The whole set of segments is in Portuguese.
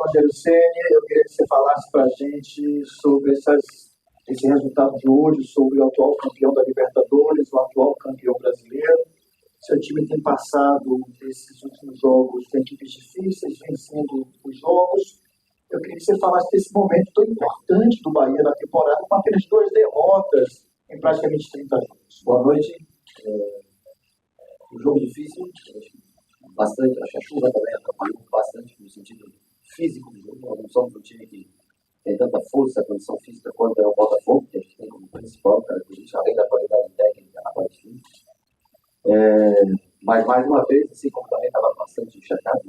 Rogério Ceni, eu queria que você falasse para a gente sobre esse resultado de hoje, sobre o atual campeão da Libertadores, o atual campeão brasileiro. Seu time tem passado, nesses últimos jogos, tem equipes difíceis, vencendo os jogos. Eu queria que você falasse desse momento tão importante do Bahia na temporada, com apenas 2 derrotas em praticamente 30 jogos. Boa noite. Um jogo difícil, bastante, acho que a chuva também atrapalhou bastante no sentido físico do jogo. Nós não somos um time que tem tanta força, condição física quanto é o Botafogo, que a gente tem como principal característica, além da qualidade técnica na parte física. Mas mais uma vez, assim como também estava bastante encharcado,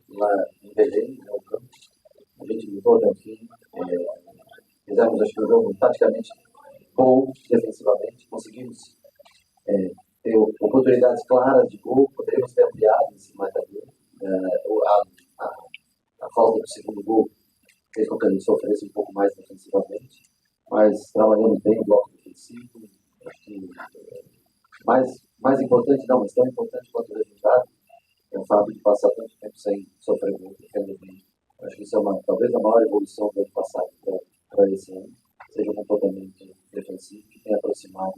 lá em Belém, no campo, a gente lutou até o fim. Fizemos, acho que, um jogo praticamente bom defensivamente, conseguimos ter oportunidades claras de gol, poderíamos ter ampliado esse marcador. A falta do segundo gol fez com que a gente sofresse um pouco mais defensivamente, mas trabalhando bem o bloco defensivo. Acho que mais importante, não, mas tão importante quanto o resultado, é o fato de passar tanto tempo sem sofrer gol, defender bem. Acho que isso é talvez a maior evolução do ano passado para esse ano, seja um comportamento defensivo que tem aproximado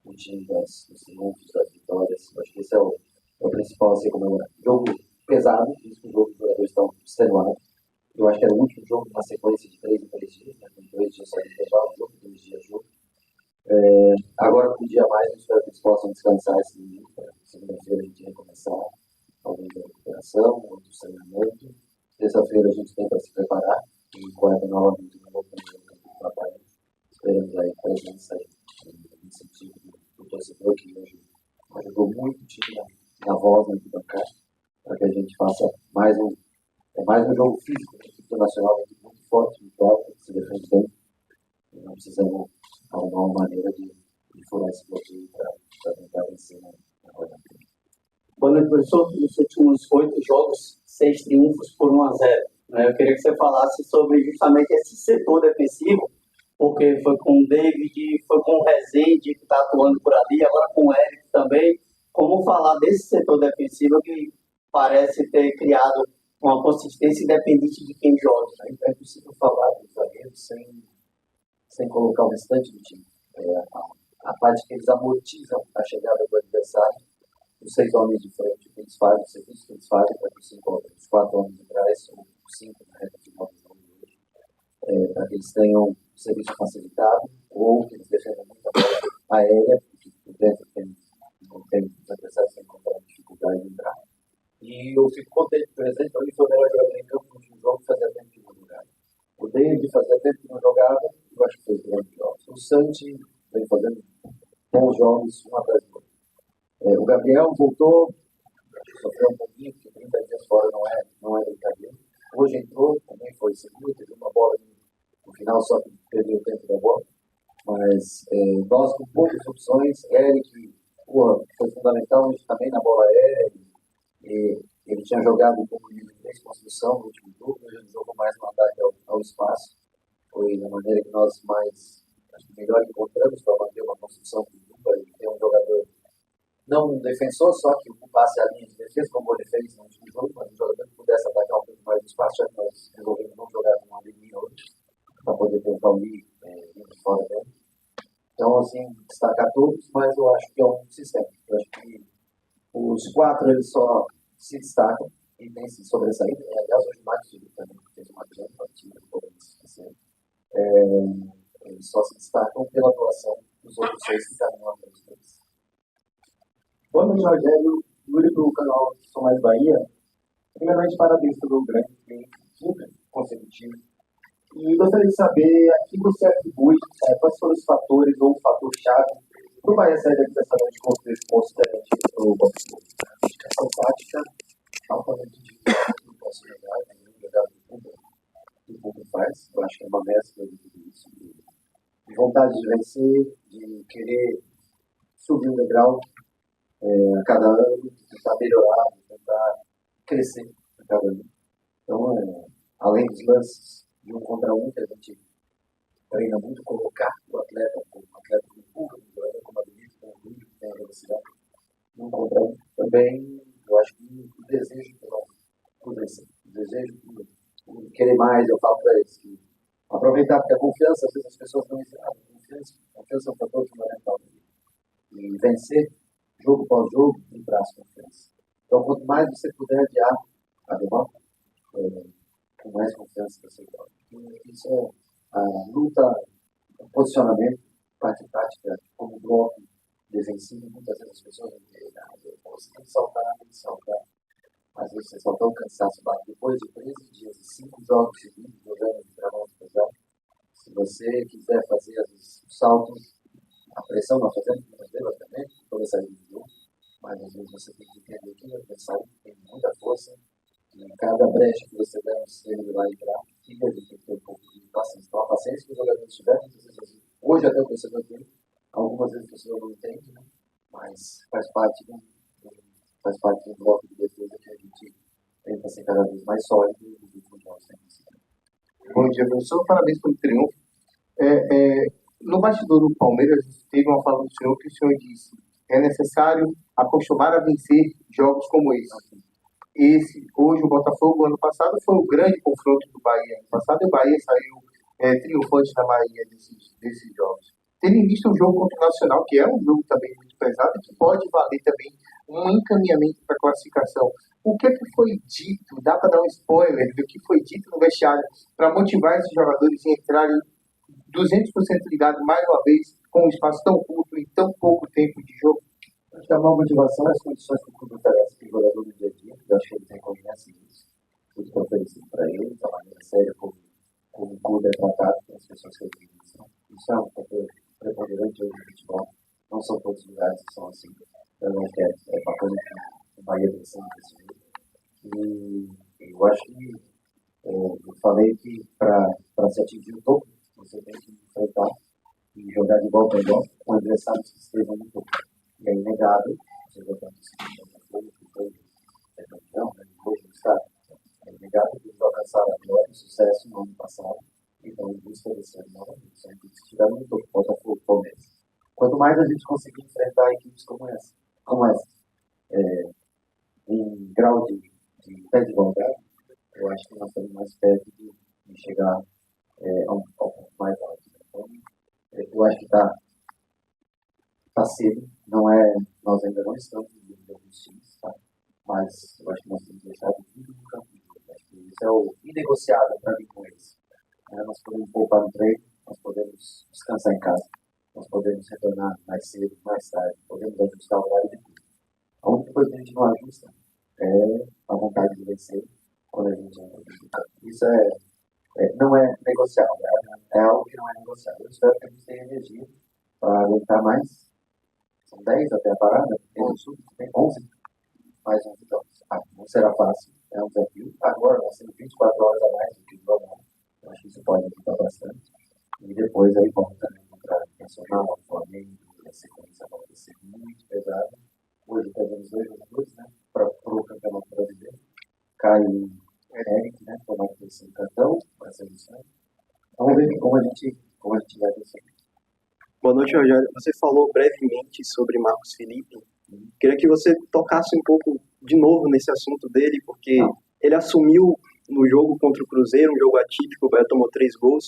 o time dos triunfos, das vitórias. Acho que esse é o principal a ser comemorado. Jogo pesado, isso que os jogadores estão extenuados. Eu acho que era o último jogo, uma sequência de 3 em 3 dias, né? Com 2 dias só de intervalo, jogo, 2 dias jogo. Agora, com um dia a mais, eu espero que eles possam descansar esse domingo. Segunda-feira a gente recomeçar alguma recuperação, outro treinamento. Terça-feira a gente tenta se preparar e quarta novamente no novo do trabalho. Esperamos aí presença no sentido do torcedor que hoje ajudou muito o time na voz, na arquibancada, para que a gente faça mais um jogo físico, uma equipe nacional muito forte, muito alta, que se defende bem. E não precisamos arrumar uma maneira de furar esse bloqueio para tentar vencer na rodada. Boa noite, professor. Nos últimos 8 jogos, 6 triunfos por 1-0. Eu queria que você falasse sobre justamente esse setor defensivo, porque foi com o David, foi com o Rezende, que está atuando por ali, agora com o Eric também. Como falar desse setor defensivo que parece ter criado uma consistência independente de quem joga? É impossível falar dos zagueiros sem colocar o restante do time. A parte que eles amortizam a chegada do adversário, os 6 homens de frente, que eles fazem, os serviços que eles fazem para os 4 homens de trás, ou os 5 na reta final do jogo de hoje, para que eles tenham serviço facilitado, ou que eles defendam muito a bola aérea, porque por dentro os adversários têm encontrado dificuldade de entrar. E eu fico contente, por exemplo, ele foi o melhor jogador em campo no último jogo, fazia tempo que não jogava. O David fazia tempo que não jogava, eu acho que fez grandes jogos. O Santi vem fazendo bons jogos, um atrás do outro. O Gabriel voltou, sofreu um pouquinho, porque 30 dias fora não é brincadeira. Hoje entrou, também foi seguro, teve uma bola no final, só que perdeu o tempo da bola. Mas nós com poucas opções, Eric foi fundamental também na bola aérea. Ele tinha jogado como nível de construção no último jogo, ele jogou mais no ataque ao espaço. Foi a maneira que nós melhor encontramos para manter uma construção de dupla e ter um jogador, não um defensor, só que ocupasse a linha de defesa, como ele fez no último jogo, mas um jogador que pudesse atacar um pouco mais do espaço, já que nós resolvemos não jogar com uma linha hoje, para poder ter o Paulinho indo fora dele. Então, assim, destacar todos, mas eu acho que é um sistema. Eu acho que os 4 eles só se destacam e tem se sobressaído. Aliás, hoje o Marcos também fez uma grande partida, não podemos esquecer. Eles só se destacam pela atuação dos outros 6 que caminham atrás deles. Boa noite, Rogério. Yuri do canal Sou Mais Bahia. Primeiramente, parabéns pelo grande quinto consecutivo. E gostaria de saber a que você atribui, quais foram os fatores ou o fator-chave para o Bahia sair dessa zona de construir pontos diferentes para o Botafogo. Essa tática, altamente difícil, não posso negar, nenhum jogador que o público faz. Eu acho que é uma mescla de tudo isso, de vontade de vencer, de querer subir um degrau a cada ano, de tentar melhorar, de tentar crescer a cada ano. Então, além dos lances de 1 contra 1, que a gente treina muito, colocar o atleta que empurra, o jogador como habilita, com o vídeo, que tem a velocidade, 1 contra 1. Também, eu acho que o desejo por vencer, o desejo por querer mais, eu falo para eles que aproveitar, porque a confiança, às vezes as pessoas não ensinam. Confiança é um fator fundamental. E vencer, jogo após jogo, me traz confiança. Então, quanto mais você puder adiar a derrota, com mais confiança você joga. Isso é a luta, o posicionamento, parte tática, como bloco defensivo. Muitas vezes as pessoas não entendem nada. Você tem que saltar, às vezes você só tão cansaço, depois de 13 dias e 5 jogos seguidos, jogando de trabalho pesado. Se você quiser fazer os saltos, a pressão nós fazemos muitas vezes também, toda essa divisão, mas às vezes você tem que entender que o adversário tem muita força, e em cada brecha que você der no sistema de lá entrar, fica de ter um pouco de paciência. Então a paciência que os jogadores tiveram, muitas vezes, hoje até o torcedor tem, algumas vezes o torcedor não entende, né? Mas faz parte do bloco de defesa que a gente tenta ser cada vez mais sólido e os últimos jogos tem que ser. Bom dia, professor. Parabéns pelo triunfo. No bastidor do Palmeiras, teve uma fala do senhor que o senhor disse: é necessário acostumar a vencer jogos como esse. Hoje, o Botafogo, ano passado, foi o grande confronto do Bahia. Ano passado, o Bahia saiu triunfante da Bahia desses jogos. Tendo em vista o jogo contra o Nacional, que é um jogo também muito pesado, e que pode valer também um encaminhamento para a classificação. O que foi dito? Dá para dar um spoiler do que foi dito no vestiário para motivar esses jogadores a entrarem 200% ligados mais uma vez com um espaço tão curto e tão pouco tempo de jogo? Acho que a maior motivação é as condições que o clube oferece para o jogador no dia a dia. Eu acho que ele tem consciência disso. Tudo que é oferecido para ele, da maneira séria como o clube é tratado pelas pessoas que utilizam. Isso é um fator preponderante hoje no futebol. Não são todos os lugares que são assim. Eu acho que é bacana que o Bahia pensando desse jeito. E eu acho que eu falei que para se atingir o topo, você tem que enfrentar e jogar de igual para igual com adversários que estejam no topo. E é inegável, você já está no que foi campeão, hoje no estado. É inegável que eles alcançaram agora o sucesso no ano passado e estão em busca desse ano novamente. Sempre que estiveram no topo, Botafogo, Palmeiras. Quanto mais a gente conseguir enfrentar equipes como essa, em grau de pé de igualdade, eu acho que nós estamos mais perto de chegar a um ponto mais alto. Então, eu acho que está cedo, nós ainda não estamos em alguns times, tá? Mas eu acho que nós temos que deixar tudo no campo. Acho que isso é o inegociável para mim com eles. Nós podemos poupar no treino, nós podemos descansar em casa, nós podemos retornar mais cedo, mais tarde, podemos ajustar o horário de tudo. A única coisa que a gente não ajusta é a vontade de vencer quando a gente entra no campo. Isso não é negociável, é algo que não é negociável. Eu espero que a gente tenha energia para aguentar mais. São 10 até a parada, tem 11, mais 11 jogos. Não será fácil, é um desafio. Agora nós temos 24 horas a mais do que o normal. Eu acho que isso pode ajudar bastante. E depois aí vamos também contra o Nacional, o Flamengo, a sequência vai ser muito pesada. Hoje pegamos 2 jogadores, né, para o Campeonato Brasileiro. Caio Eric, né, tomar o terceiro cartão para a seleção. Vamos ver como a gente vai vencer. Boa noite, Rogério. Você falou brevemente sobre Marcos Felipe. Queria que você tocasse um pouco de novo nesse assunto dele, porque ele assumiu no jogo contra o Cruzeiro, um jogo atípico, o Bahia tomou 3 gols,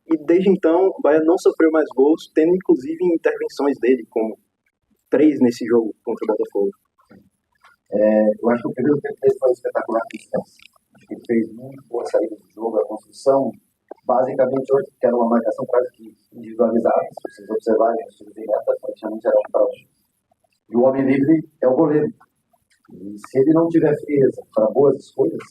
e desde então o Bahia não sofreu mais gols, tendo inclusive intervenções dele, como 3 nesse jogo contra o Botafogo. Eu acho que o primeiro tempo dele foi espetacular. Acho que ele fez muito boa saída do jogo, a construção, basicamente hoje, que era uma marcação quase que individualizada. Se vocês observarem, os times de meta praticamente eram para hoje. E o homem livre é o goleiro. E se ele não tiver frieza para boas escolhas,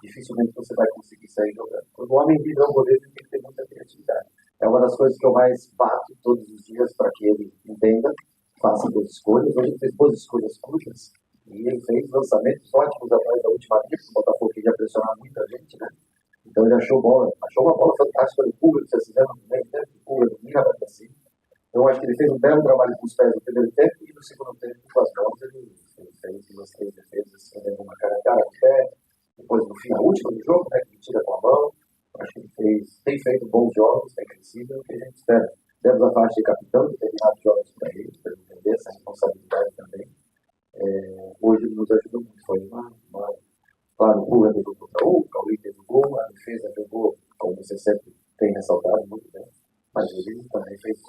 dificilmente você vai conseguir sair jogando. Quando o homem livre é o goleiro, ele tem que ter muita criatividade. É uma das coisas que eu mais bato todos os dias para que ele entenda, faça boas escolhas. Hoje ele fez boas escolhas curtas e ele fez lançamentos ótimos atrás da última linha, porque o Botafogo queria pressionar muita gente, né? Então ele achou uma bola fantástica no Pulga, que vocês fizeram no meio tempo, o Pulga domina para cima. Eu acho que ele fez um belo trabalho com os pés no primeiro tempo e no segundo tempo, com as mãos, ele fez 2, 3 defesas, fazendo uma cara de pé. Depois, no fim, a última do jogo, né, que ele tira com a mão. Acho que ele tem feito bons jogos, tem crescido, o que a gente espera. Demos a faixa de capitão, determinados jogos para ele entender essa responsabilidade também. Hoje ele nos ajudou muito. Foi claro, o Pulga teve o gol, o Cauê teve o gol, a defesa jogou, como você sempre tem ressaltado, muito bem. Mas ele também fez.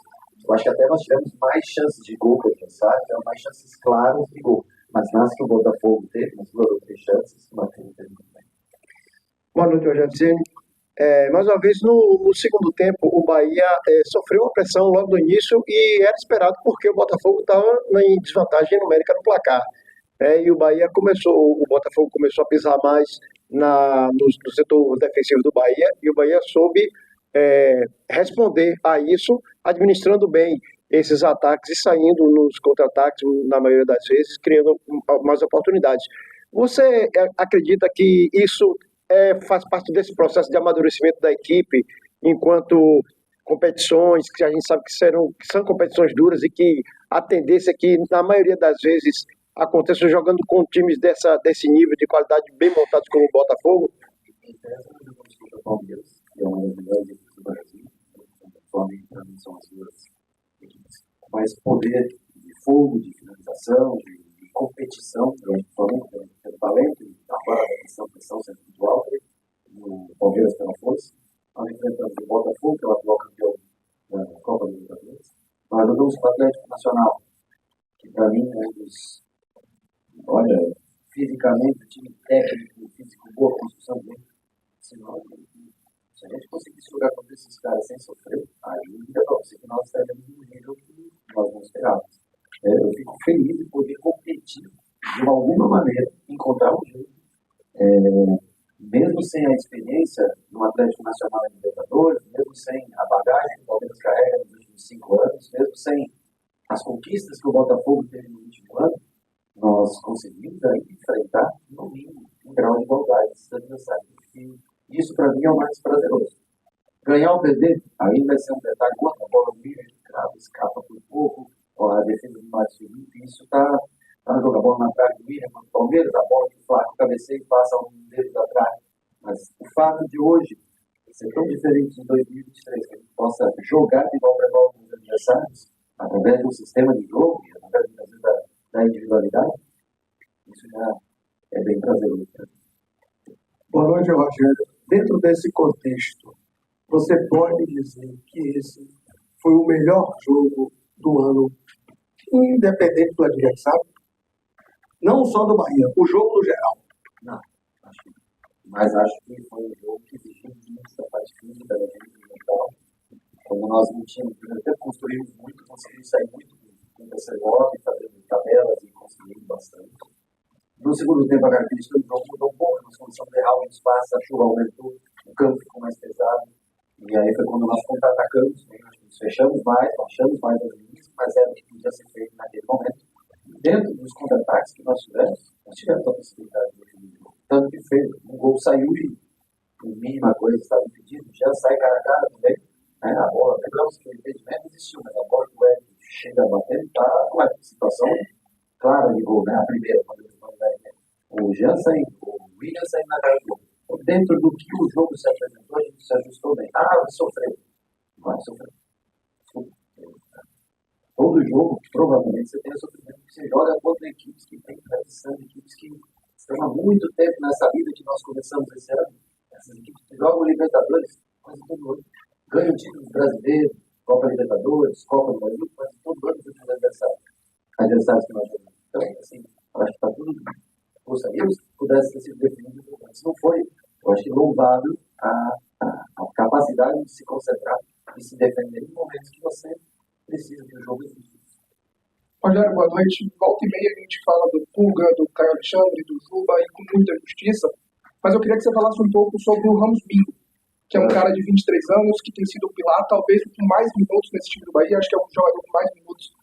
Eu acho que até nós tivemos mais chances de gol que o adversário, tivemos mais chances claras de gol. Mas nas que o Botafogo teve, nas 2 ou 3 chances, o Matheus teve muito bem. Boa noite, Rogério Ceni. Mais uma vez, no segundo tempo, o Bahia sofreu uma pressão logo no início e era esperado porque o Botafogo estava em desvantagem numérica no placar. E o Botafogo começou a pisar mais no setor defensivo do Bahia e o Bahia soube responder a isso, administrando bem esses ataques e saindo nos contra-ataques, na maioria das vezes, criando mais oportunidades. Você acredita que isso faz parte desse processo de amadurecimento da equipe, enquanto competições que a gente sabe que são competições duras e que a tendência é que, na maioria das vezes, aconteça jogando com times desse nível de qualidade bem montados como o Botafogo? Nós jogamos contra o Palmeiras, que é uma das melhores equipes do Brasil. O Flamengo e também são as 2 equipes com mais poder de fogo, de finalização, de competição. Eu acho que o Flamengo tem talento, e agora a pressão sempre muito alta, e o Palmeiras tem uma força. Nós enfrentamos o Botafogo, que é o atual campeão da Copa do Brasil. Nós jogamos com o Atlético Nacional, que para mim é um dos. Olha, fisicamente, o time técnico, físico, boa construção dele. Se a gente conseguisse jogar contra esses caras sem sofrer, aí eu não sei que nós estaremos no nível que nós não esperávamos. Eu fico feliz de poder competir de alguma maneira, encontrar um jeito, mesmo sem a experiência no Atlético Nacional e Libertadores, mesmo sem a bagagem que o Palmeiras carrega nos últimos 5 anos, mesmo sem as conquistas que o Botafogo teve no último ano, nós conseguimos aí enfrentar, no mínimo, um grau de igualdade desses adversários. E isso, para mim, é o mais prazeroso. Ganhar ou perder, aí vai ser um detalhe. Quando a bola vira, escapa por pouco, a defesa do Márcio Felipe, isso está no jogo. A bola na trave do William, contra o Palmeiras, a bola que o Flávio cabeceia e passa um dedo da trave. Mas o fato de hoje ser tão diferente de 2023, que a gente possa jogar de igual para igual com os adversários, através do sistema de jogo, e através da individualidade, isso já é bem prazeroso. Boa noite, Rogério. Dentro desse contexto, você pode dizer que esse foi o melhor jogo do ano, independente do adversário? Não só do Bahia, o jogo no geral. Não, mas acho que foi um jogo que exigiu muito da parte física da gente, mental. Como nós não tínhamos, até construímos muito, conseguimos sair muito com essa lote, fazendo tabelas e construindo bastante. No segundo tempo, a característica do jogo mudou um pouco, nós começamos a errar o espaço, a chuva aumentou, o campo ficou mais pesado. E aí foi quando nós contra-atacamos, né? Nós fechamos mais, baixamos mais as linhas, mas era o que podia ser feito naquele momento. Dentro dos contra-ataques que nós tivemos a possibilidade de definir o jogo. Tanto que fez, o gol saiu e a mínima coisa estava impedido, já sai cara a cara também. Né? A bola, lembramos que o impedimento existiu, mas a bola que o Eric chega a bater está com a situação clara de gol, né? A primeira, o Jean saindo, o William saindo na cara do gol. Dentro do que o jogo se apresentou, a gente se ajustou bem. Vai sofrer. Todo jogo, provavelmente, você tem sofrimento, porque você joga contra equipes que têm tradição, equipes que estão há muito tempo nessa vida que nós começamos esse ano. Essas equipes que jogam Libertadores, quase todo ano. Ganham títulos brasileiros, Copa Libertadores, Copa do Brasil, quase todo ano dos adversários que nós jogamos. Então, assim, eu acho que está tudo. Gostaríamos que pudesse ter sido definido, mas não foi. Eu acho que louvável a capacidade de se concentrar e se defender em momentos que você precisa que o jogo exista. Rogério, boa noite. Volta e meia a gente fala do Pulga, do Caio Alexandre, do Juba e com muita justiça, mas eu queria que você falasse um pouco sobre o Ramos Binho, que é um cara de 23 anos, que tem sido o pilar, talvez com mais minutos nesse time do Bahia, acho que é o jogador com mais minutos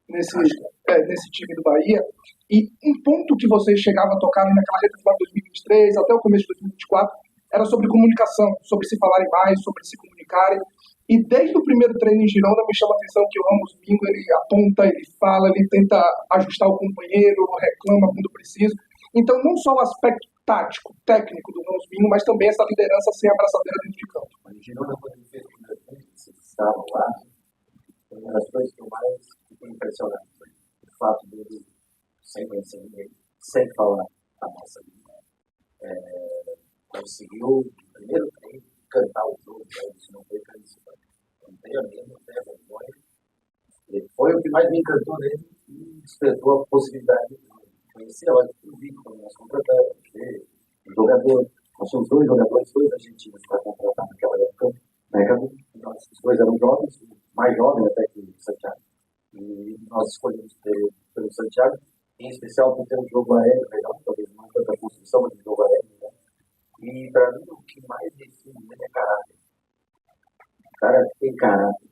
nesse time do Bahia. E um ponto que vocês chegavam a tocar naquela reta final de 2023, até o começo de 2024, era sobre comunicação, sobre se falarem mais, sobre se comunicarem. E desde o primeiro treino em Girona me chama a atenção que o Ramos Binho, ele aponta, ele fala, ele tenta ajustar o companheiro, reclama quando precisa. Então, não só o aspecto tático, técnico do Ramos Binho, mas também essa liderança sem abraçadeira dentro de campo. Em Girona, quando ele fez o primeiro treino, vocês estavam lá, foi uma das coisas que eu mais fiquei impressionado. O fato dele, sem conhecer ninguém, sem falar a nossa língua, conseguiu primeiro treino, cantar o jogo, né? Isso não foi caríssimo. Não tenha medo, não tenha vergonha. Ele foi o que mais me encantou nele e despertou a possibilidade de conhecer. Olha, eu vi quando nós contratamos, o jogador. Nós tínhamos 2 jogadores, 2 argentinos para contratar naquela época. Na época, os 2 eram jovens, mais jovens até que o Santiago. E nós escolhemos pelo Santiago, em especial por ter um jogo aéreo legal, talvez não tanta construção, mas um jogo aéreo legal. E para mim, o que mais define ele é caráter. O cara tem caráter.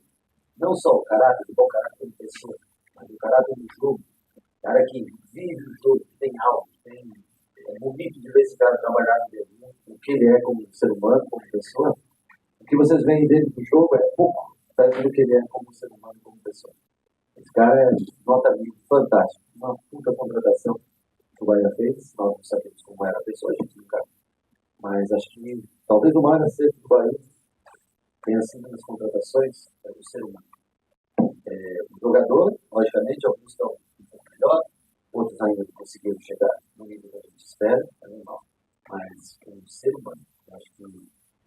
Não só o caráter, o bom caráter como pessoa, mas o caráter do jogo. O cara que vive o jogo, que tem algo, tem. É bonito de ver esse cara trabalhar no dele, o que ele é como ser humano, como pessoa. O que vocês veem dentro do jogo é pouco perto do que ele é como ser humano, como pessoa. Esse cara é nota mil, fantástico. Uma puta contratação que o Bahia fez. Nós não sabemos como era a pessoa, a gente nunca. Mas acho que talvez o mais acerto do Bahia tenha sido nas contratações do ser humano. O jogador, logicamente, alguns estão um pouco melhor, outros ainda não conseguiram chegar no nível que a gente espera, é normal. Mas o ser humano, acho que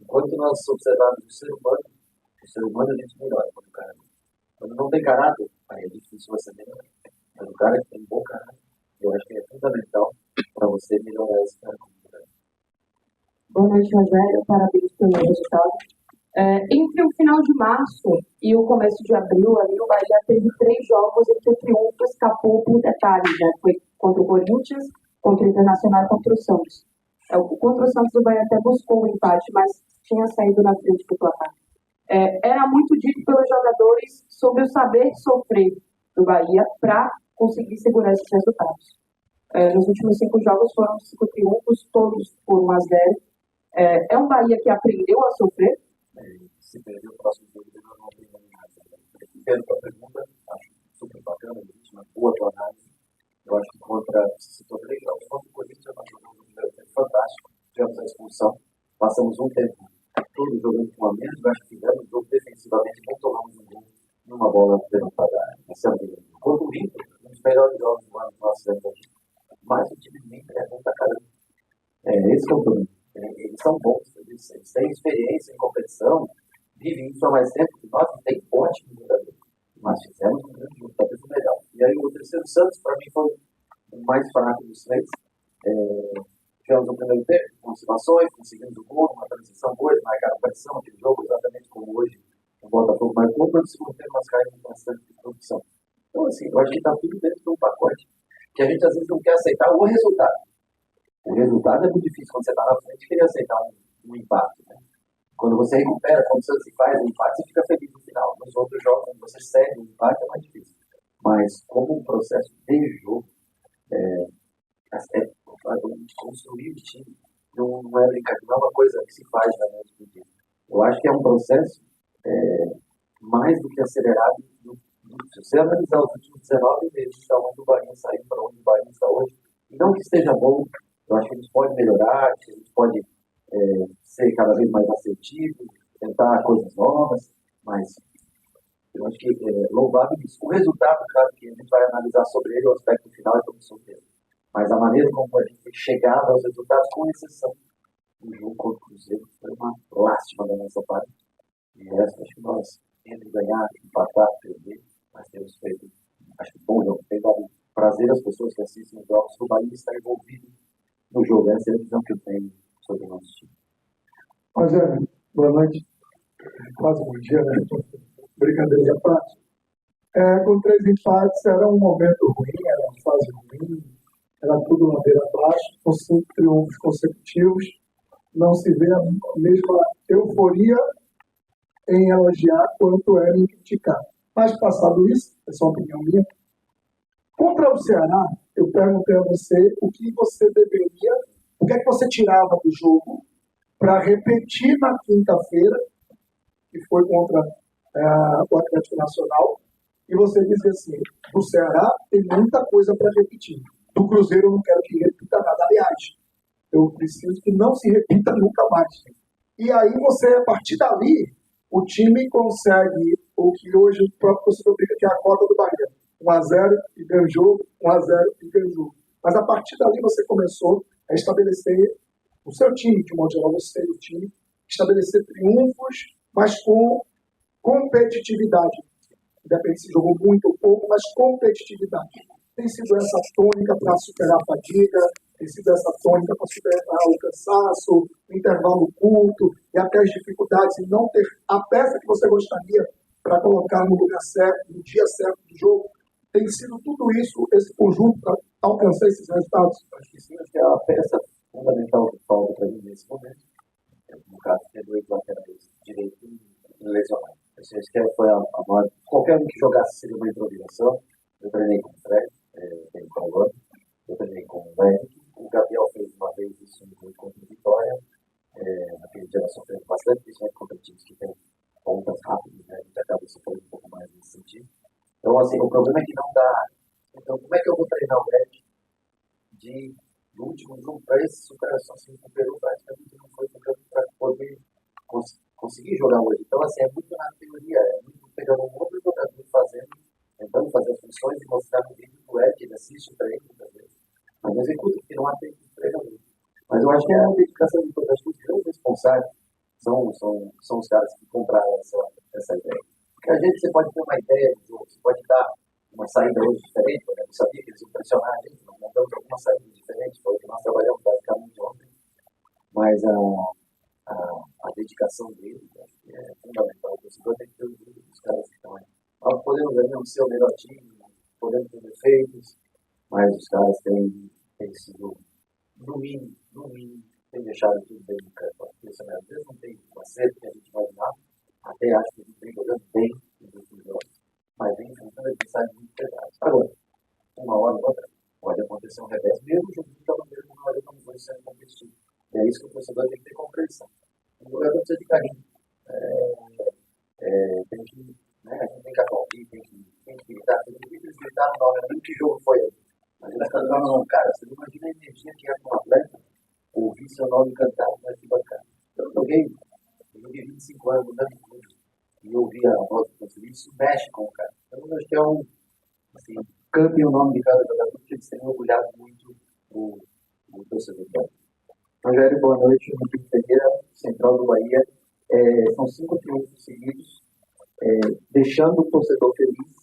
enquanto nós observarmos o ser humano a gente melhora quando o cara. Quando não tem caráter, aí é difícil você melhorar. Mas o cara que tem bom caráter, eu acho que é fundamental para você melhorar esse cara como jogador. Boa noite, Rogério. Parabéns pelo resultado. Entre o final de março e o começo de abril, ali, o Bahia teve 3 jogos em que o triunfo escapou por detalhes, né? Foi contra o Corinthians, contra o Internacional e contra o Santos. Contra o Santos, o Bahia até buscou o empate, mas tinha saído na frente do placar. Era muito dito pelos jogadores sobre o saber sofrer do Bahia para conseguir segurar esses resultados. Nos últimos 5 jogos foram 5 triunfos, todos por 1-0. É um Bahia que aprendeu a sofrer. Se perder o próximo jogo, ele não aprendeu nada. Entendo a pergunta, acho super bacana, uma boa tua análise. Eu acho que se citou 3 jogos, contra o Corinthians, nós jogamos um primeiro tempo fantástico, tivemos a expulsão, passamos um tempo todo jogando com a menos, acho que fizemos um jogo defensivamente, não tomamos um gol numa bola levantada. Contra o Inter, um dos melhores jogos do ano que nós fizemos aqui. Mas o time do Inter é bom pra caramba. Esse que é o problema. Eles são bons, eles têm experiência em competição, vivem isso há mais tempo que nós, e tem ótimo jogador. Mas fizemos um grande jogo, talvez o melhor. E aí o terceiro Santos, para mim, foi o mais fraco dos 3. Tivemos o primeiro tempo, com situações, conseguimos o gol, uma transição boa, marcaram pressão, aquele jogo exatamente como hoje, o Botafogo marcou, mas no segundo tempo nós caímos bastante de produção. Então, assim, eu acho que está tudo dentro de um pacote, que a gente às vezes não quer aceitar o resultado. O resultado é muito difícil quando você está na frente querer aceitar um empate. Né? Quando você recupera, quando você faz um empate, você fica feliz no final. Nos outros jogos, quando você segue um empate, é mais difícil. Mas como um processo de jogo, construir o time não é brincadeira, não é uma coisa que se faz da noite pro dia. Eu acho que é um processo mais do que acelerado. Se você analisar os últimos 19 meses, da onde o Bahia saiu para onde o Bahia está hoje, e não que esteja bom, eu acho que a gente pode melhorar, que a gente pode ser cada vez mais assertivo, tentar coisas novas, mas eu acho que é louvável isso. O resultado, claro, que a gente vai analisar sobre ele, o aspecto final é todo surpresa. Mas a maneira como a gente chegava aos resultados, com exceção do jogo contra o Cruzeiro, foi uma lástima da nossa parte. E o resto, acho que nós, entre ganhar, empatar, perder, mas temos feito, acho que bom jogo. Tem dado prazer às pessoas que assistem os jogos, que o Bahia está envolvido no jogo. Essa é a visão que eu tenho sobre o nosso time. Rogério, boa noite. Quase bom dia, né? Brincadeiras à parte. Com 3 empates, era um momento ruim, era uma fase ruim, era tudo ladeira abaixo, com 5 triunfos consecutivos. Não se vê a mesma euforia em elogiar quanto era em criticar. Mas, passado isso, essa é uma opinião minha, contra o Ceará, eu perguntei a você o que é que você tirava do jogo para repetir na quinta-feira, que foi contra o Atlético Nacional, e você disse assim, do Ceará tem muita coisa para repetir. Do Cruzeiro eu não quero que repita nada. Aliás, eu preciso que não se repita nunca mais. E aí você, a partir dali, o time consegue o que hoje o próprio torcedor brinca que é a cota do Bahia. 1-0 e ganha o jogo, 1-0 e ganha o jogo. Mas a partir dali você começou a estabelecer o seu time, de modo geral você e o time, estabelecer triunfos, mas com competitividade. Independente se jogou muito ou pouco, mas competitividade. Tem sido essa tônica para superar a fadiga, tem sido essa tônica para superar o cansaço, o intervalo curto e até as dificuldades em não ter a peça que você gostaria para colocar no lugar certo, no dia certo do jogo. Tem sido tudo isso, esse conjunto, para alcançar esses resultados? Acho que sim, acho que é a peça fundamental que falta para mim nesse momento. No caso, ter dois laterais direito e lesionado. Acho que foi a maior. Qualquer um que jogasse seria uma improvisação. Eu treinei com o Fred, com o Lando, eu treinei com o Henrique. O Gabriel fez uma vez isso no jogo contra o Vitória. Naquele dia nós sofremos bastante, principalmente contra times que têm pontas rápidas, né? A gente acaba sofrendo um pouco mais nesse sentido. Então, assim, o problema é que não dá. Então, como é que eu vou treinar o Eric do último jogo para esse, se o cara só se recuperou, praticamente não foi jogando para poder conseguir jogar hoje. Então, assim, é muito na teoria, é muito pegando um outro jogador fazendo, tentando fazer as funções e mostrar no vídeo do Eric, ele assiste o treino muitas vezes, mas não executa, porque não há tempo de treinamento. Mas eu acho que é a dedicação de todas as coisas, os grandes responsáveis são os caras que compraram essa ideia. Porque a gente, você pode ter uma ideia do jogo, você pode dar uma saída hoje diferente, né? Eu sabia que eles iam pressionar a gente, nós montamos algumas saídas diferentes, foi o que nós trabalhamos basicamente ontem, mas a dedicação deles, acho que é fundamental. O torcedor tem que ter os caras que estão aí. Nós podemos não ser o melhor time, podemos ter defeitos, mas os caras têm sido, no mínimo, têm deixado tudo bem no campo. Às vezes não tem o acerto que a gente imaginava, até acho que a gente vem jogando bem nos últimos jogos, mas vem enfrentando adversários muito pesados. Agora, uma hora ou outra, pode acontecer um revés, mesmo o jogo que estava mesmo, nós estamos dois sendo competitivos. E é isso que o torcedor tem que ter compreensão. O jogador precisa de carinho. Tem que, né, a gente tem que aplaudir, tem que gritar. Tem que gritar no nome, não que jogo foi aí. Mas ele está dando um cara, você não imagina a energia que é para um atleta ouvir seu nome cantado na arquibancada. Eu joguei 25 anos no mesmo clube e ouvir a voz do torcedor, isso mexe com o cara. Então, eu acho que é assim, cantem o nome de cada jogador, porque eles têm orgulhado muito o torcedor. Rogério, boa noite. Henrique Ferreira, Central do Bahia. São 5 triunfos seguidos, deixando o torcedor feliz